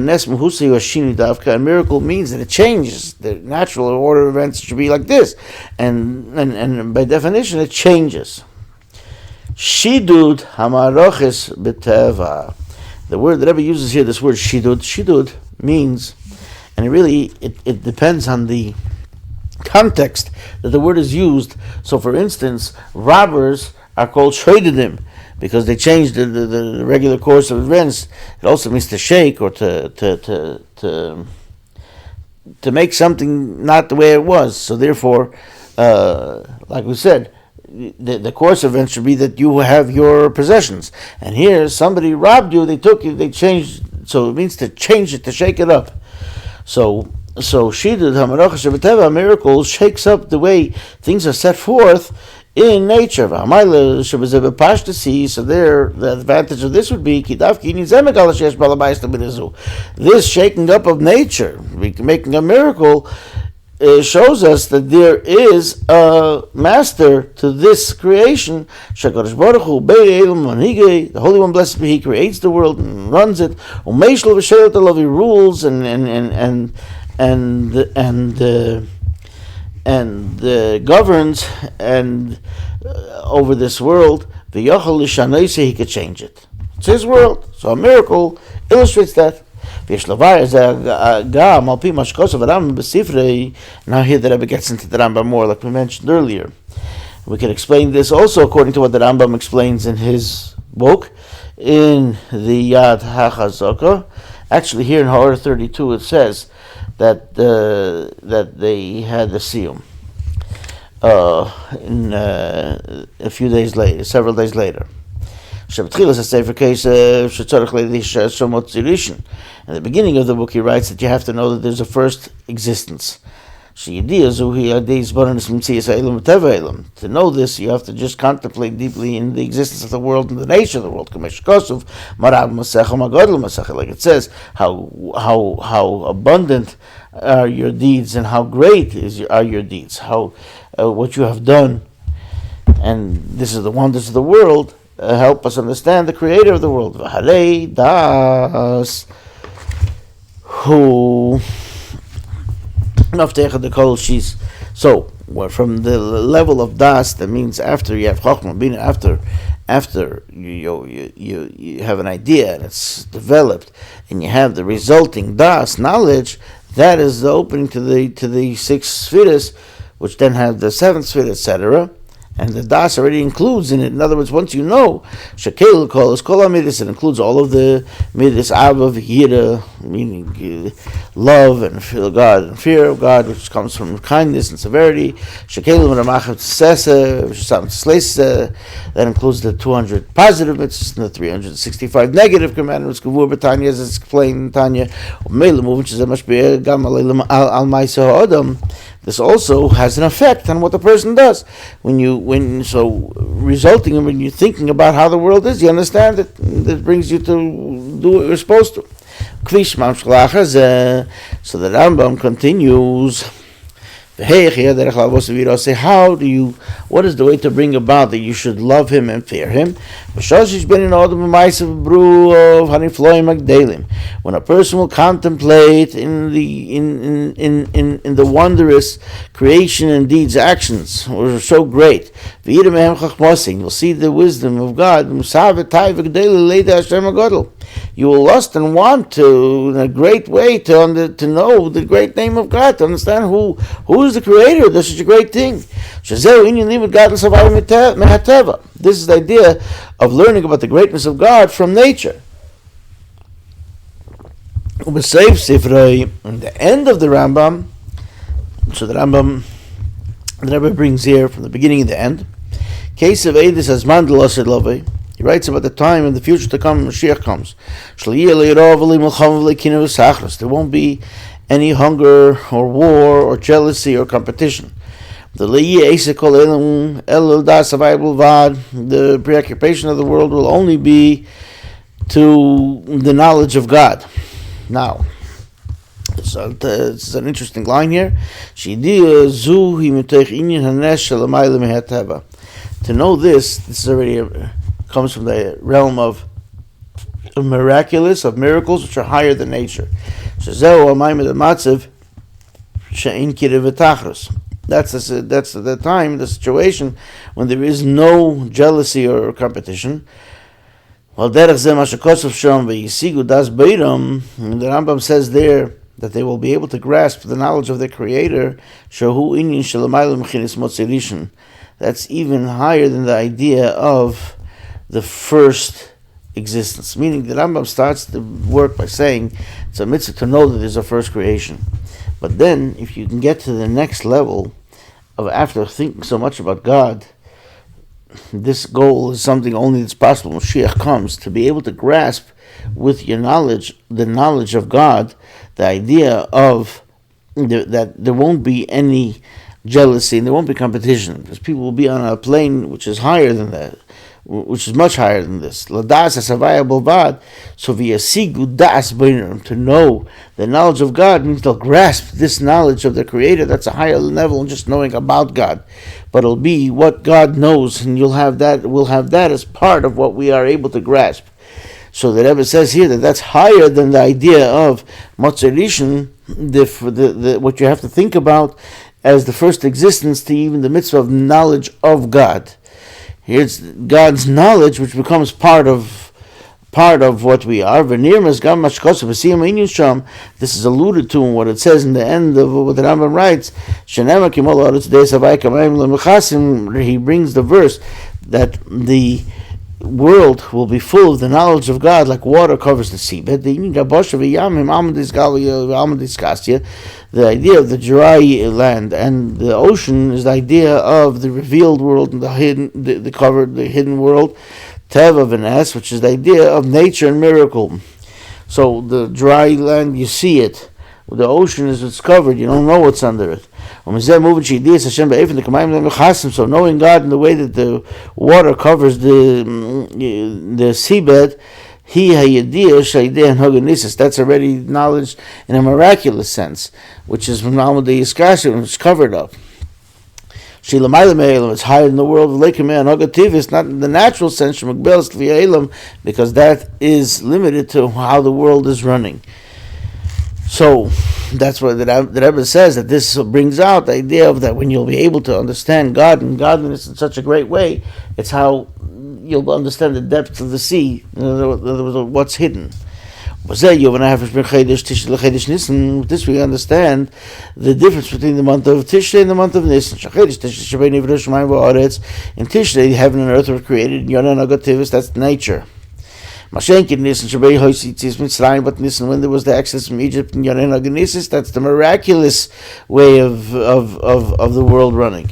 miracle means that it changes. The natural order of events should be like this, and by definition it changes. Shidud hamaroches beteva. The word that Rebbe uses here, this word shidud means, and it depends on the context that the word is used. So for instance, robbers are called Shoidedim, because they changed the regular course of events. It also means to shake or to make something not the way it was. So therefore, like we said, the course of events should be that you have your possessions. And here, somebody robbed you, they took you, they changed. So it means to change it, to shake it up. So Shidud HaMaracha Shabbateva, a miracle, shakes up the way things are set forth in nature. So there, the advantage of this would be this shaking up of nature, making a miracle, shows us that there is a master to this creation. Shakadosh Baruch Hu, the Holy One, blessed be He, creates the world and runs it. He rules and governs and over this world. He could change it. It's His world. So a miracle illustrates that. Now here the Rebbe gets into the Rambam more, like we mentioned earlier. We can explain this also according to what the Rambam explains in his book, in the Yad HaChazaka. Actually, here in Ha'or 32 it says that they had the siyum in a few days later, several days later. In the beginning of the book, he writes that you have to know that there's a first existence. To know this, you have to just contemplate deeply in the existence of the world and the nature of the world. Like it says, how abundant are your deeds and how great are your deeds, how what you have done. And this is the wonders of the world. Help us understand the Creator of the world. So, from the level of das, that means after you have chokhmah, meaning after you have an idea and it's developed, and you have the resulting das knowledge, that is the opening to the six spheres, which then have the seventh sphere, etc. And the das already includes in it. In other words, once you know, Shekel Kol is Kol HaMidus, it includes all of the Midus Avav Yira, meaning love and fear of God and fear of God, which comes from kindness and severity. Shekel Ramachim Tzesa, that includes the 200 positive mitzvahs and the 365 negative commandments. Kavur B'Tanya, as it's explained in Tanya, which is a mashpeh gam al ma'aseh ha'adam. This also has an effect on what the person does. When you're thinking about how the world is, you understand it. It brings you to do what you're supposed to. So the Rambam continues. What is the way to bring about that you should love Him and fear Him? When a person will contemplate in the wondrous creation and deeds, actions, which are so great, you'll see the wisdom of God. You will lust and want to, in a great way, to know the great name of God, to understand who is the Creator. This is a great thing. This is the idea of learning about the greatness of God from nature. In the end of the Rambam, so the Rebbe brings here from the beginning and the end, case of Edis as Mendel said, he writes about the time in the future to come when Mashiach comes. There won't be any hunger or war or jealousy or competition. The preoccupation of the world will only be to the knowledge of God. Now, this is an interesting line here. To know this is already comes from the realm of miraculous, of miracles which are higher than nature. That's the time, the situation when there is no jealousy or competition. Well, the Rambam says there that they will be that's even higher than the idea of the first existence. Meaning the Rambam starts the work by saying it's a mitzvah to know that there's a first creation. But then, if you can get to the next level of after thinking so much about God, this goal is something only that's possible when Mashiach comes, to be able to grasp with your knowledge, the knowledge of God, the idea of that there won't be any jealousy and there won't be competition, because people will be on a plane which is higher than that, which is much higher than this. Ladas asavaya bolvad, so v'yasigu das b'inam, to know the knowledge of God means they'll grasp this knowledge of the Creator. That's a higher level than just knowing about God, but it'll be what God knows, and we'll have that as part of what we are able to grasp. So the Rebbe says here that that's higher than the idea of Matzah Rishon, what you have to think about as the first existence, to even the mitzvah of knowledge of God. Here's God's knowledge, which becomes part of what we are. This is alluded to in what it says in the end of what the Rambam writes. He brings the verse that the world will be full of the knowledge of God like water covers the seabed. The idea of the dry land and the ocean is the idea of the revealed world and the hidden world, Teva v'nes, which is the idea of nature and miracle. So the dry land, you see it. The ocean is covered, you don't know what's under it. So knowing God in the way that the water covers the seabed, that's already knowledge in a miraculous sense, which is from the Discourse, which is covered up. It's higher than the world of it's not in the natural sense, because that is limited to how the world is running. So that's why the Rebbe says that this brings out the idea of that when you'll be able to understand God and godliness in such a great way, it's how you'll understand the depths of the sea, what's hidden. With this we understand the difference between the month of Tishrei and the month of Nissan. In Tishrei, heaven and earth were created. That's nature. But Nissan, when there was the exodus from Egypt and that's the miraculous way of the world running,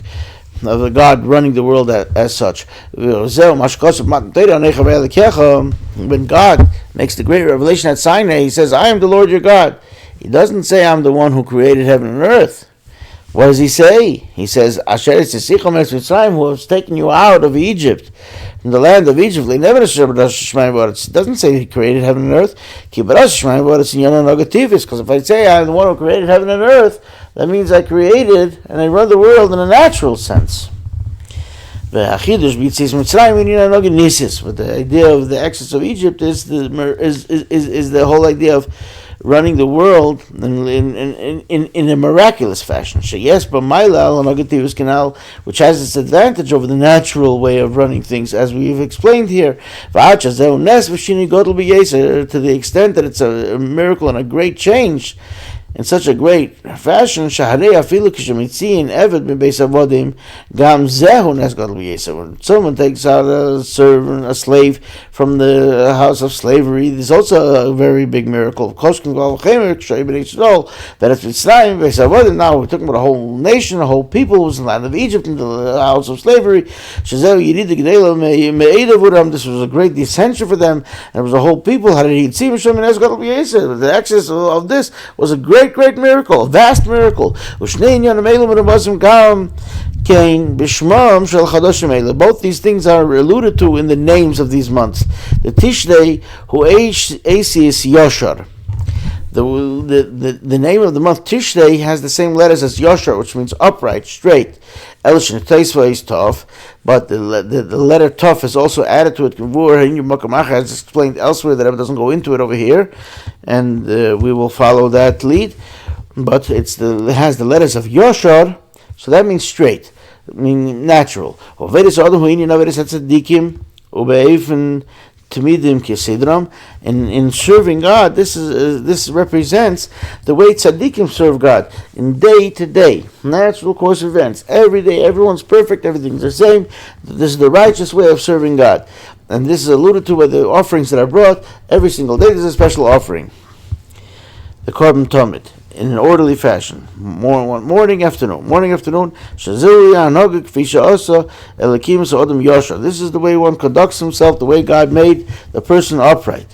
of the God running the world as such. When God makes the great revelation at Sinai, He says, "I am the Lord your God." He doesn't say, "I'm the one who created heaven and earth." What does He say? He says, "Asher Mitzrayim, who has taken you out of Egypt, from the land of Egypt." It doesn't say He created heaven and earth. Because if I say I'm the one who created heaven and earth, that means I created and I run the world in a natural sense. But the idea of the exodus of Egypt is the whole idea of running the world in a miraculous fashion. Yes, but which has its advantage over the natural way of running things, as we've explained here, to the extent that it's a miracle and a great change in such a great fashion. When someone takes out a servant, a slave from the house of slavery, there's also a very big miracle. Now we're talking about a whole nation, a whole people who was in the land of Egypt, in the house of slavery. This was a great descension for them, and it was a whole people. The excess of this was a great miracle, a vast miracle. Both these things are alluded to in the names of these months. The Tishrei, who Asis Yoshar. The name of the month Tishrei has the same letters as Yoshar, which means upright, straight. Elishin Taisva is tough, but the letter tough is also added to it. As explained elsewhere, that Rebbe doesn't go into it over here, and we will follow that lead. But it has the letters of Yoshar, so that means straight, meaning natural. Tamidim Kesidram. In serving God, this represents the way tzaddikim serve God in day to day, natural course events. Every day, everyone's perfect, everything's the same. This is the righteous way of serving God. And this is alluded to by the offerings that are brought. Every single day there's a special offering. The Korban Tomid, in an orderly fashion. Morning, afternoon. This is the way one conducts himself, the way God made the person upright.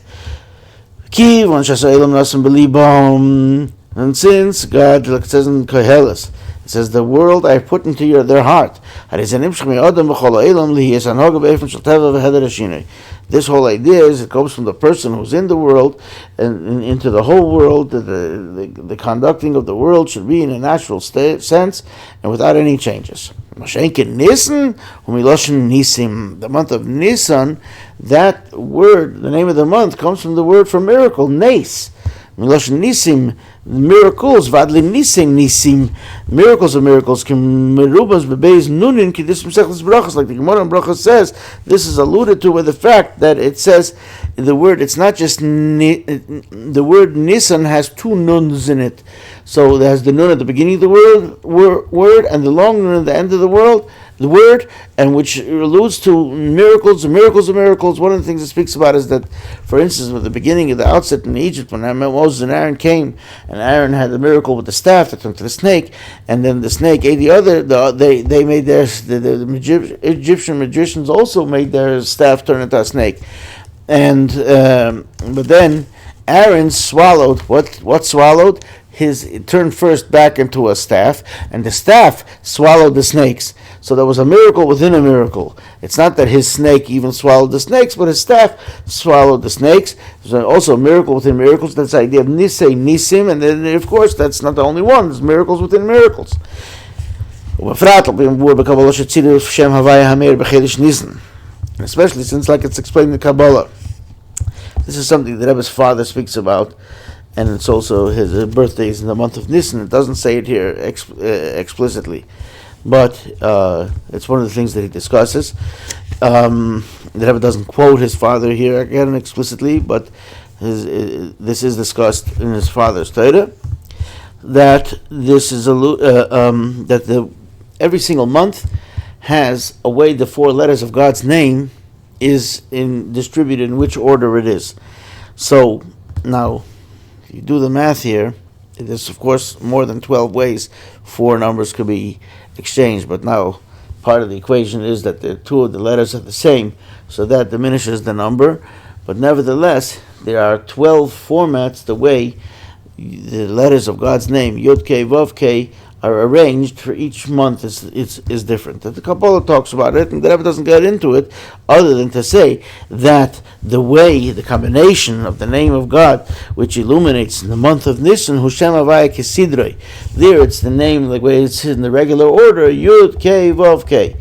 And since God, like it says in Koheles, it says, the world I put into their heart. This whole idea is it comes from the person who's in the world and into the whole world. The conducting of the world should be in a natural sense and without any changes. The month of Nissan, that word, the name of the month, comes from the word for miracle, nes. Nisim, miracles, vadlim nisim, miracles of miracles, merubas bebeis nunin kidis mesechles brachas, like the Gemara in Brachas says. This is alluded to with the fact that it says the word. It's not just the word Nisan has two nuns in it. So there's the nun at the beginning of the word, and the long nun at the end of the word, and which alludes to miracles. One of the things it speaks about is that, for instance, with the beginning of the outset in Egypt, when Moses and Aaron came, and Aaron had the miracle with the staff that turned to the snake, and then the snake ate the other. They made the Egyptian magicians also made their staff turn into a snake, and but then Aaron swallowed what swallowed. It turned first back into a staff, and the staff swallowed the snakes. So there was a miracle within a miracle. It's not that his snake even swallowed the snakes, but his staff swallowed the snakes. There's also a miracle within miracles. That's the idea of nisei, nisim, and then, of course, that's not the only one. There's miracles within miracles. Especially since, like it's explained in the Kabbalah, this is something that Rebbe's father speaks about, and it's also his birthday is in the month of Nissan. It doesn't say it here explicitly, but it's one of the things that he discusses. The Rebbe doesn't quote his father here again explicitly, but this is discussed in his father's Torah, that this is every single month has a way the four letters of God's name is distributed in which order it is. So now, you do the math here, there's of course more than 12 ways 4 numbers could be exchanged, but now part of the equation is that the 2 of the letters are the same, so that diminishes the number. But nevertheless, there are 12 formats the way the letters of God's name, Yud K, Vav K, are arranged for each month is different. The Kabbalah talks about it, and the Rebbe doesn't get into it, other than to say that the combination of the name of God, which illuminates in the month of Nissan, Hushem Havaya Kesidrei, there it's the name, the way it's in the regular order, Yud, K, Vav, K.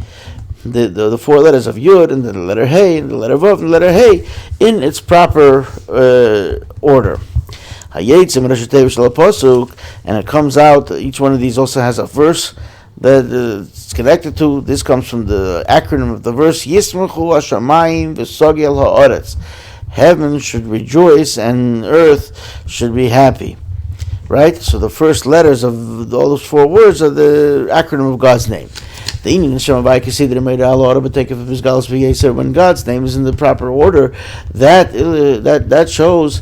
The 4 letters of Yud, and then the letter Hey, and the letter Vav, and the letter Hey, in its proper order. And it comes out, each one of these also has a verse that it's connected to. This comes from the acronym of the verse, Yismachu Hashamayim v'Sogel Ha'aretz. Heaven should rejoice and earth should be happy. Right? So the first letters of all those 4 words are the acronym of God's name. When God's name is in the proper order, that shows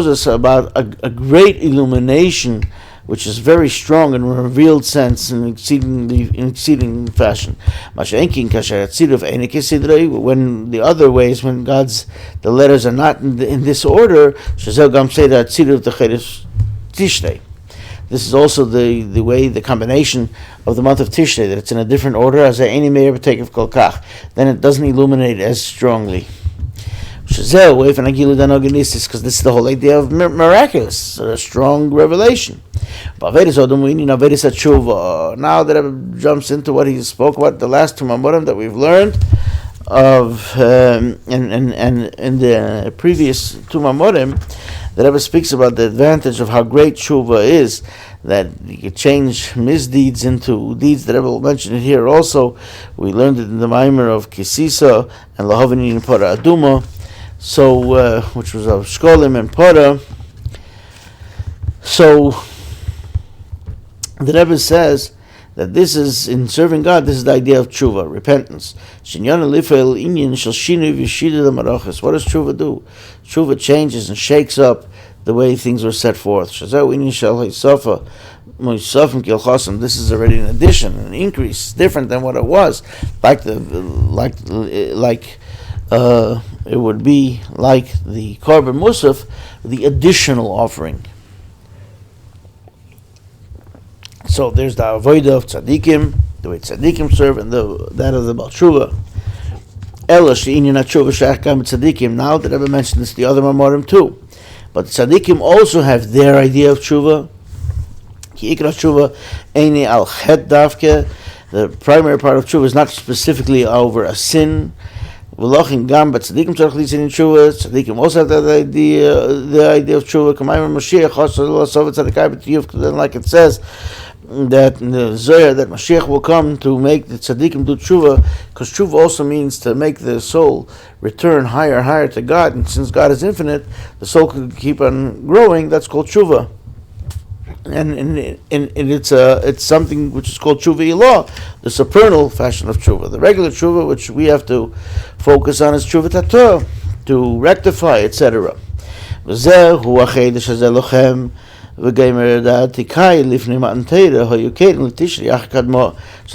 us about a great illumination, which is very strong in a revealed sense in exceeding fashion. When the other ways, when the letters are not in this order, this is also the way, the combination of the month of Tishrei, that it's in a different order, as any may ever take of kolkach, then it doesn't illuminate as strongly. Because this is the whole idea of miraculous, a strong revelation. Now that Rebbe jumps into what he spoke about, the last 2 Mamorim that we've learned of, and in the previous 2 Mamorim, the Rebbe speaks about the advantage of how great tshuva is, that you can change misdeeds into deeds. The Rebbe will mention it here also. We learned it in the Maimer of Kisisa and Lahavinin Para Aduma. So, which was of Shkolim and Pora. So, the Rebbe says that this is, in serving God, this is the idea of tshuva, repentance. What does tshuva do? Tshuva changes and shakes up the way things were set forth. This is already an addition, an increase, different than what it was. It would be like the Korban Musaf, the additional offering. So there's the avodah of tzaddikim, the way tzaddikim serve, and that of the Baal Tshuva. Now that Rebbe mentioned this, the other Mamorim too. But tzaddikim also have their idea of tshuva. The primary part of tshuva is not specifically over a sin. Tzaddikim also have the idea of tshuva. Then, like it says, that in the Zohar, that Mashiach will come to make the tzaddikim do tshuva, because tshuva also means to make the soul return higher and higher to God, and since God is infinite, the soul can keep on growing. That's called tshuva, and it's something which is called tshuva ilah, the supernal fashion of tshuva. The regular tshuva, which we have to focus on, is tshuva tator, to rectify, etc. So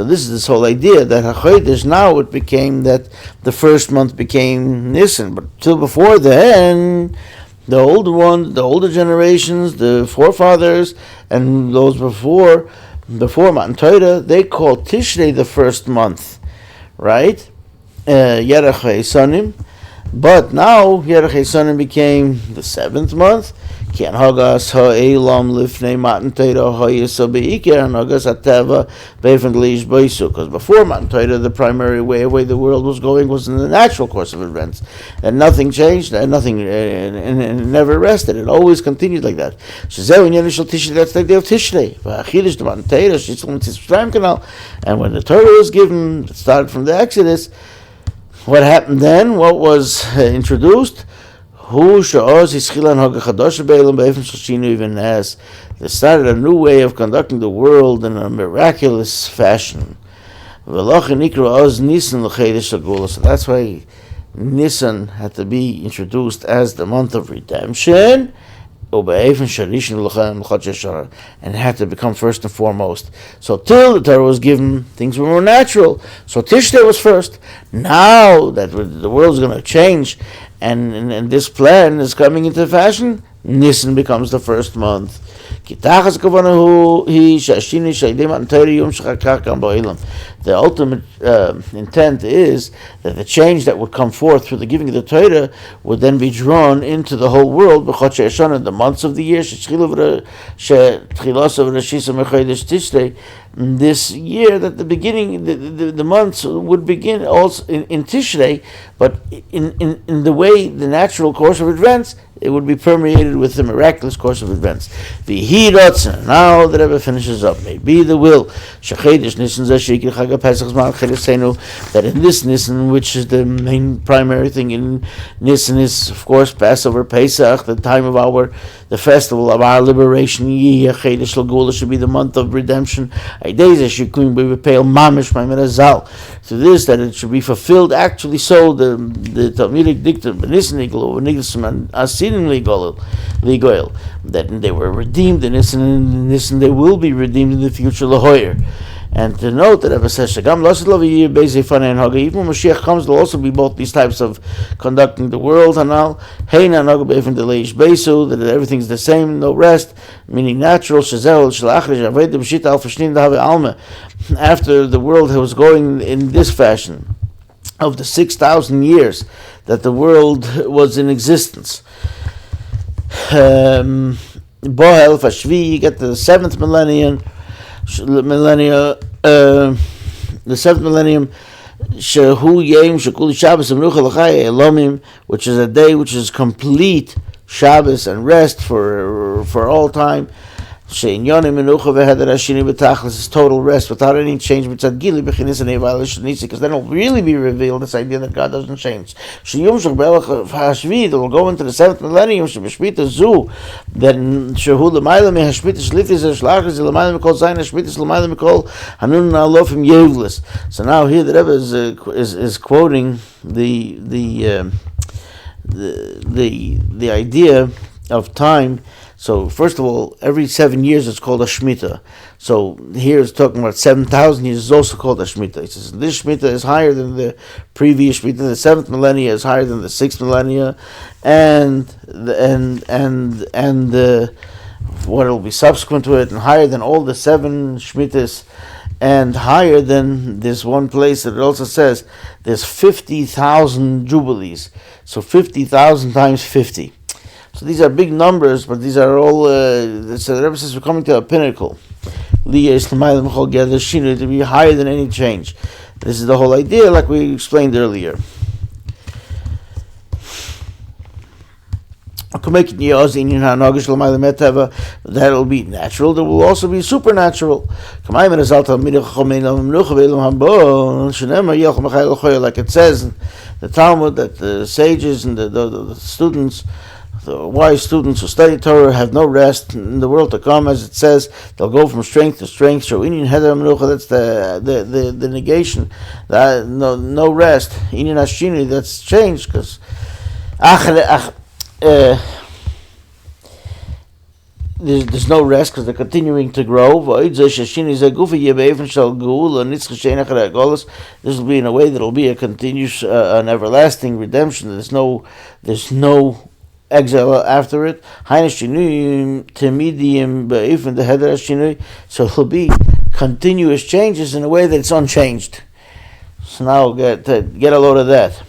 this is this whole idea that Hachodesh, now it became that the first month became Nissan, but till before then, the older generations, the forefathers, and those before Matan Torah, they called Tishrei the first month, right? Yerach HaEsanim. But now Yerach HaEsanim became the 7th month. Because before Matan Torah, the primary way the world was going was in the natural course of events, and nothing changed, and nothing, and it never rested. It always continued like that. That's the idea of Tishrei. And when the Torah was given, it started from the Exodus. What happened then? What was introduced? They started a new way of conducting the world in a miraculous fashion. So that's why Nissan had to be introduced as the month of redemption, and had to become first and foremost. So till the Torah was given, things were more natural. So Tishrei was first. Now that the world is going to change, and this plan is coming into fashion, Nissan becomes the first month. The ultimate intent is that the change that would come forth through the giving of the Torah would then be drawn into the whole world, the months of the year, this year, that the beginning, the months would begin also in Tishrei, but in the way, the natural course of events, it would be permeated with the miraculous course of events. Now the Rebbe finishes up. Maybe the will that in this Nissan, which is the main primary thing in Nissan, is of course Passover, Pesach, the time of the festival of our liberation. Should be the month of redemption. To this, that it should be fulfilled actually. So the Talmudic dictum, that they were redeemed in Nissan, and they will be redeemed in the future, Lahoyer. And to note that Rebbe says, even when Mashiach comes, there will also be both these types of conducting the world, that everything's the same, no rest, meaning natural. After the world was going in this fashion, of the 6,000 years that the world was in existence, Bohel Fashvi, you get the 7th millennium, the 7th millennium, Shehu Yem Shekuli Shabbos Menucha L'Chai Elomim, which is a day which is complete Shabbos and rest for all time. She'inyonim menucha v'heder hashini b'tachlis is total rest without any change b'tzad gili b'chinis and evaluation nisi, because then it will really be revealed this idea that God doesn't change. She'yumshach be'elach hashvid, it will go into the 7th millennium. She'b'shmita zu, then shehu l'mayla me'hashmita shlifis ha'shlachis l'mayla me'kol zayin hashmitas l'mayla me'kol hanun na'alofim yevlis. So now here the Rebbe is quoting the idea of time. So first of all, every 7 years it's called a Shemitah. So here it's talking about 7,000 years is also called a Shemitah. He says this Shemitah is higher than the previous Shemitah. The 7th millennia is higher than the 6th millennia, and what will be subsequent to it, and higher than all the 7 Shemitahs, and higher than this one place that it also says there's 50,000 jubilees. So 50,000 times 50. So these are big numbers, but these are all, so the Rebbe says we're coming to a pinnacle. To be higher than any change. This is the whole idea, like we explained earlier. That will be natural, there will also be supernatural. Like it says in the Talmud that the sages and the students, the wise students who study Torah have no rest in the world to come, as it says, they'll go from strength to strength. So Inyan Heder Menucha, that's the negation, no rest. Inyan Hashini, that's changed, because there's no rest because they're continuing to grow. This will be in a way that will be a continuous, an everlasting redemption. There's no exile after it. So it'll be continuous changes in a way that it's unchanged. So now get a load of that.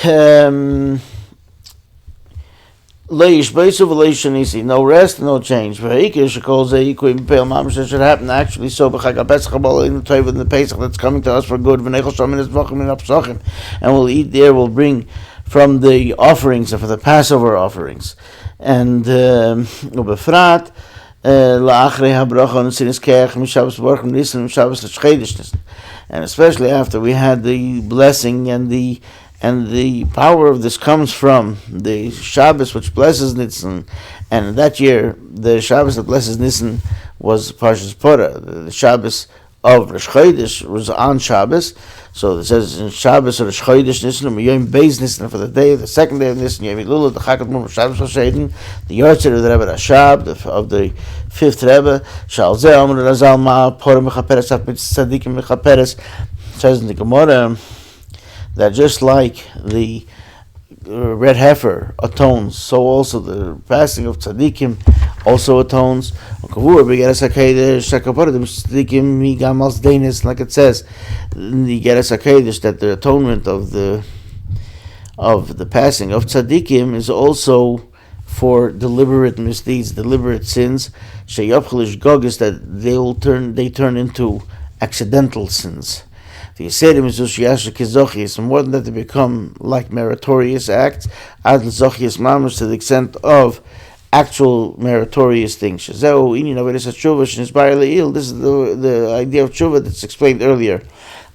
No rest, no change. It should happen actually so in the Pesach that's coming to us for good. And we'll eat there, we'll bring from the offerings, for the Passover offerings. And Ubefrat and especially after we had the blessing and the power of this comes from the Shabbos which blesses Nissan, and that year the Shabbos that blesses Nissan was Parshas Pora. The Shabbos of Rosh Chodesh was on Shabbos, so it says in Shabbos or Rosh Chodesh Nissan, Yom Beis Nissan, for the day, the second day of Nissan, Yom Elul, the Chakat Shabbos Hosheden, the Yortzeit of the Rebbe Rashab, of the 5th Rebbe, Shal Zeh Omer Razal Ma Pora Mechaperes Af Mitzvah Tzadikim Mechaperes. Says in the Gemara that just like the red heifer atones, so also the fasting of tzaddikim also atones. Like it says in the Geras HaKodesh, that the atonement of the passing of tzaddikim is also for deliberate misdeeds, deliberate sins. Sheyapchelish Gogis, that they turn into accidental sins. The Yisraelim is Zochias, and more than that, they become like meritorious acts, ad Zochias Mamash, to the extent of actual meritorious things. This is the idea of tshuva that's explained earlier,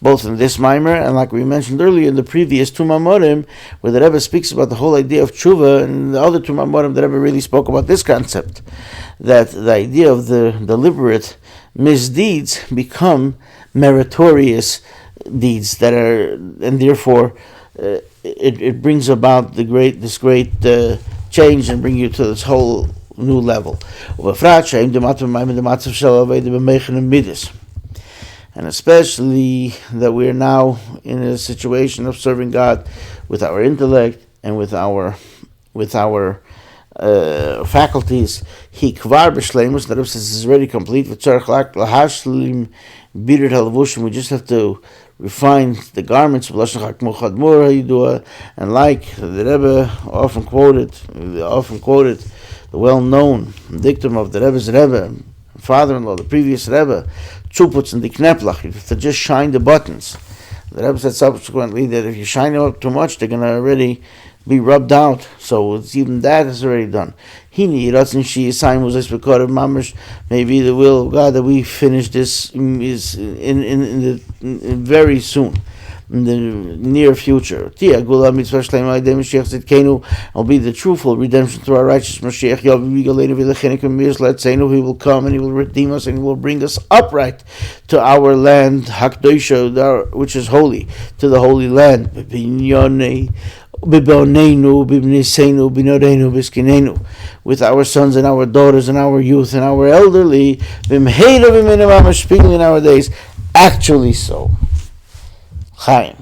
both in this mimer and like we mentioned earlier in the previous two mamorim, where the Rebbe speaks about the whole idea of tshuva, and the other two mamorim, the Rebbe really spoke about this concept, that the idea of the deliberate misdeeds become meritorious deeds that are, and therefore it brings about this great change and bring you to this whole new level. And especially that we are now in a situation of serving God with our intellect and with our faculties. He kvar b'shleimus, the Rebbe says is already complete. We just have to refine the garments, and like the Rebbe often quoted the well-known dictum of the Rebbe's Rebbe, father-in-law, the previous Rebbe, Chuputz and the Kneplach, you have to just shine the buttons. The Rebbe said subsequently that if you shine them up too much, they're going to already be rubbed out. So it's even that is already done. Maybe the will of God that we finish this is in very soon, in the near future. Will be the truthful redemption through our righteous Mashiach. He will come and he will redeem us and he will bring us upright to our land, Hachodesh, which is holy, to the holy land. With our sons and our daughters and our youth and our elderly, in our days, actually so. Chaim.